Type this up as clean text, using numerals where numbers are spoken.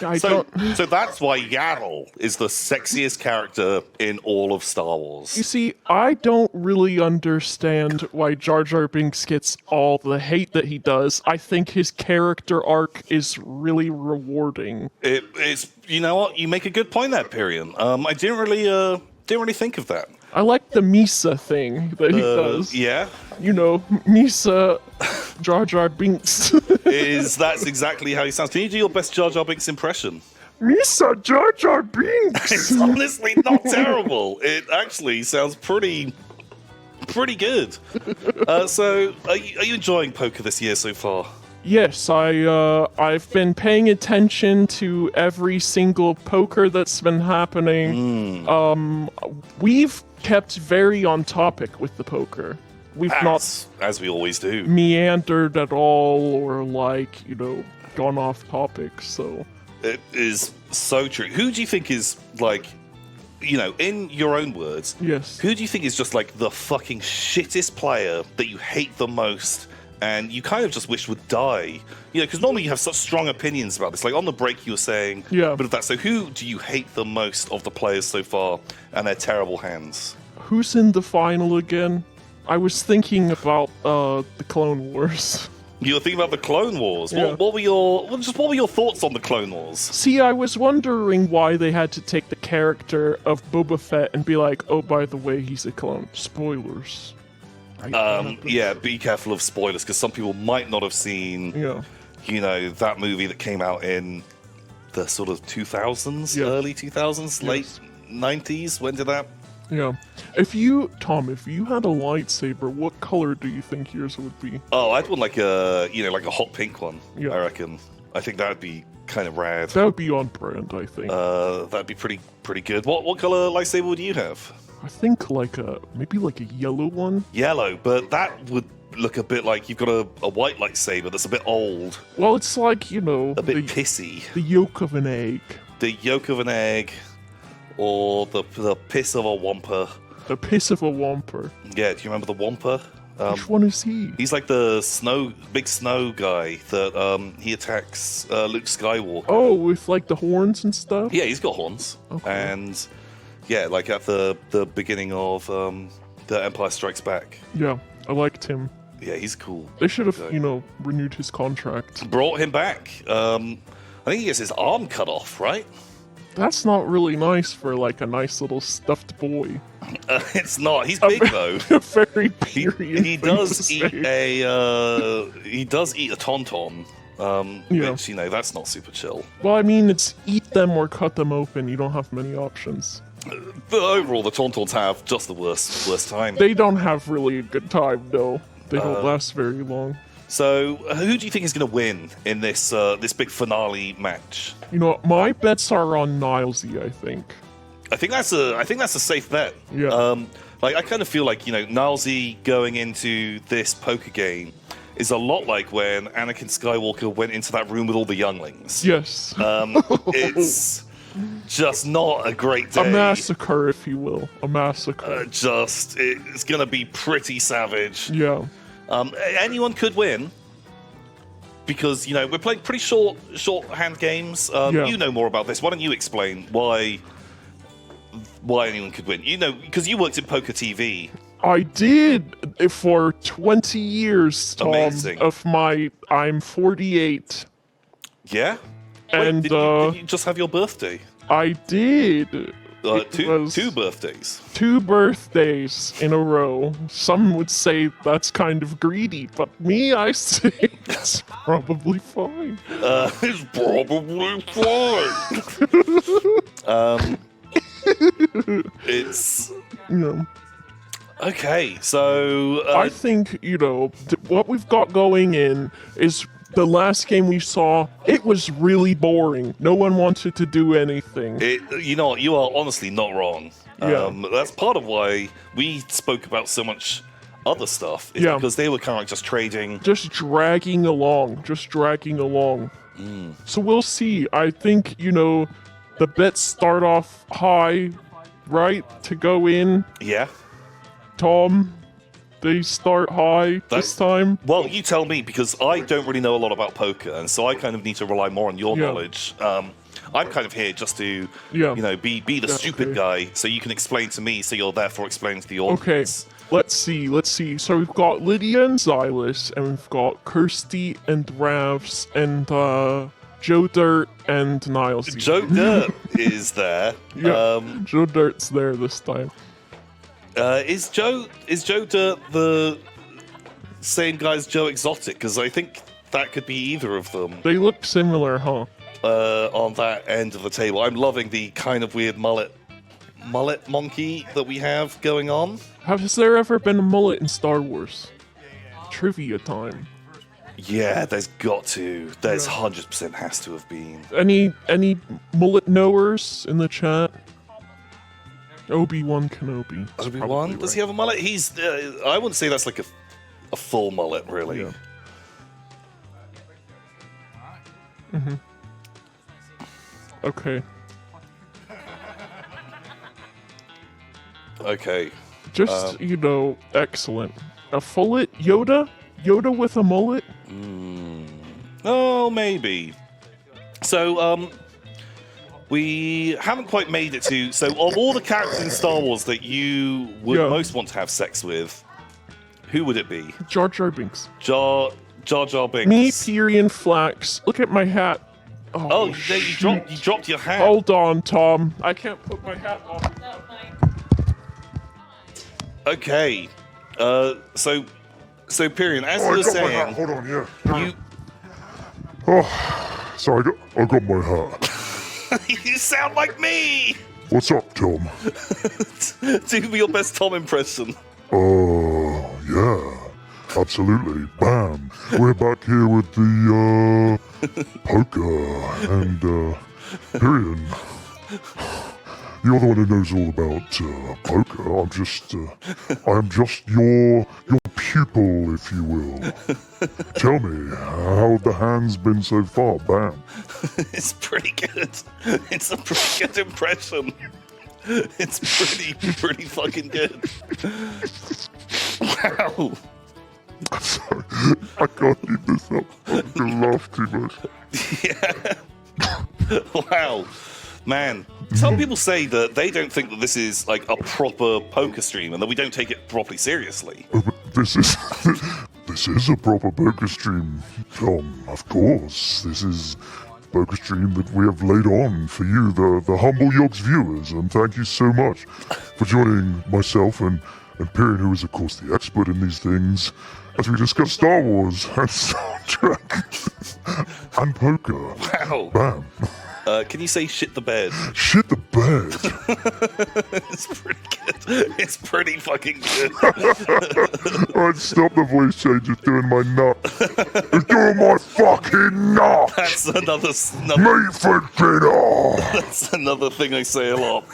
So that's why Yaddle is the sexiest character in all of Star Wars. You see, I don't really understand why Jar Jar Binks gets all the hate that he does. I think his character arc is really rewarding. It's you know what, you make a good point there, Pyrion. I didn't really think of that. I like the Misa thing that he does. Yeah, You know, Misa Jar Jar Binks. that's exactly how he sounds. Can you do your best Jar Jar Binks impression? Misa Jar Jar Binks! It's honestly not terrible. It actually sounds pretty good. So, are you enjoying poker this year so far? Yes, I've been paying attention to every single poker that's been happening. We've kept very on topic with the poker. We've not As we always do. meandered at all or gone off topic, so It is so true. Who do you think is in your own words? yes. Who do you think is just like the fucking shittest player that you hate the most, and you kind of just wish would die? Because normally you have such strong opinions about this. Like on the break, you were saying, Yeah. But of that, so who do you hate the most of the players so far, and their terrible hands? Who's in the final again? I was thinking about the Clone Wars. You were thinking about the Clone Wars. Yeah. What were your thoughts on the Clone Wars? See, I was wondering why they had to take the character of Boba Fett and be like, oh, by the way, he's a clone. Spoilers. Yeah, be careful of spoilers, because some people might not have seen, Yeah. that movie that came out in the sort of 2000s, Yeah. early 2000s, late 90s. When did that? Yeah. If you had a lightsaber, what color do you think yours would be? Oh, I'd want like a hot pink one. Yeah. I reckon. I think that would be kind of rad. That would be on brand, I think. That'd be pretty good. What color lightsaber would you have? I think maybe like a yellow one. Yellow, but that would look a bit like you've got a white lightsaber that's a bit old, Well, it's like, a bit pissy. the yolk of an egg. The yolk of an egg, or the piss of a wampa. The piss of a whomper. Yeah, do you remember the wampa? Which one is he? He's like the big snow guy that he attacks Luke Skywalker. Oh, with like the horns and stuff? Yeah, he's got horns. Okay. And yeah, like at the beginning of The Empire Strikes Back. Yeah, I liked him. Yeah, he's cool. They should have, renewed his contract. Brought him back. I think he gets his arm cut off, right? That's not really nice for like a nice little stuffed boy. It's not. He's big though. A very He, period he thing does to eat say. he does eat a tauntaun, Yeah. which that's not super chill. Well, I mean, it's eat them or cut them open. You don't have many options. But overall, the tauntauns have just the worst time. They don't have really a good time, though. They don't last very long. So, who do you think is going to win in this this big finale match? My bets are on Nilesy, I think. I think that's a safe bet. Yeah. I kind of feel like Nilesy going into this poker game is a lot like when Anakin Skywalker went into that room with all the younglings. Yes. It's just not a great day. A massacre, if you will. A massacre. It's going to be pretty savage. Yeah. Anyone could win because we're playing pretty short hand games. Yeah. You know more about this. Why don't you explain why anyone could win? Because you worked in Poker TV. I did for 20 years, Tom. Amazing. I'm 48. Yeah. And did you just have your birthday? I did. It was Two birthdays. 2 birthdays in a row. Some would say that's kind of greedy, but me, I say it's probably fine. It's probably fine. It's okay. So I think what we've got going in is the last game we saw. It was really boring. No one wanted to do anything. You are honestly not wrong. Yeah. That's part of why we spoke about so much other stuff. Is Yeah. Because they were kind of like just trading. Just dragging along. So we'll see. I think, the bets start off high, right? To go in. Yeah. Tom, they start high this time? Well, you tell me, because I don't really know a lot about poker, and so I kind of need to rely more on your Yeah. knowledge. I'm kind of here just to, Yeah. you know, be the stupid okay. guy, so you can explain to me, so you're therefore explaining to the Okay, audience. let's see. So we've got Lydia and Xylus, and we've got Kirsty and Ravs, and Joe Dirt and Niles. Joe Dirt is there. Yeah, Joe Dirt's there this time. Is Joe Dirt the same guy as Joe Exotic? Because I think that could be either of them. They look similar, huh? On that end of the table, I'm loving the kind of weird mullet monkey that we have going on. Has there ever been a mullet in Star Wars? Trivia time. Yeah, there's got to. There's 100% has to have been. Any mullet knowers in the chat? Obi-Wan Kenobi. Obi-Wan? Does he have a mullet? He's. I wouldn't say that's like a full mullet, really. Yeah. Mm-hmm. Okay. Okay. Just, excellent. A fullet? Yoda? Yoda with a mullet? Oh, maybe. So, we haven't quite made it to. So, of all the characters in Star Wars that you would most want to have sex with, who would it be? Jar Jar Binks. Jar Jar Binks. Me, Pyrion, Flax. Look at my hat. Oh, you dropped your hat. Hold on, Tom. I can't put my hat on. Okay. So Pyrion, as you were saying, Hold on, yeah. you Oh, so I got my hat. you sound like me. What's up, Tom? Do your best Tom impression. Yeah. Absolutely. Bam. We're back here with the, poker and, Pyrion. You're the one who knows all about, poker. I am just your pupil, if you will. Tell me, how have the hands been so far? Bam. It's pretty good. It's a pretty good impression. It's pretty fucking good. Wow. I'm sorry. I can't keep this up. I'm gonna laugh too much. Yeah. Wow. Man, some people say that they don't think that this is like a proper poker stream and that we don't take it properly seriously. But this is a proper poker stream, Tom. Of course, this is a poker stream that we have laid on for you, the humble Yogs viewers, and thank you so much for joining myself and Pyrion, who is of course the expert in these things, as we discuss Star Wars and Star Trek and poker. Wow. Bam. Can you say shit the bed? Shit the bed. It's pretty good. It's pretty fucking good. Alright, stop the voice change. It's doing my nut. It's doing my fucking nut. That's another Meat for dinner. that's another thing I say a lot.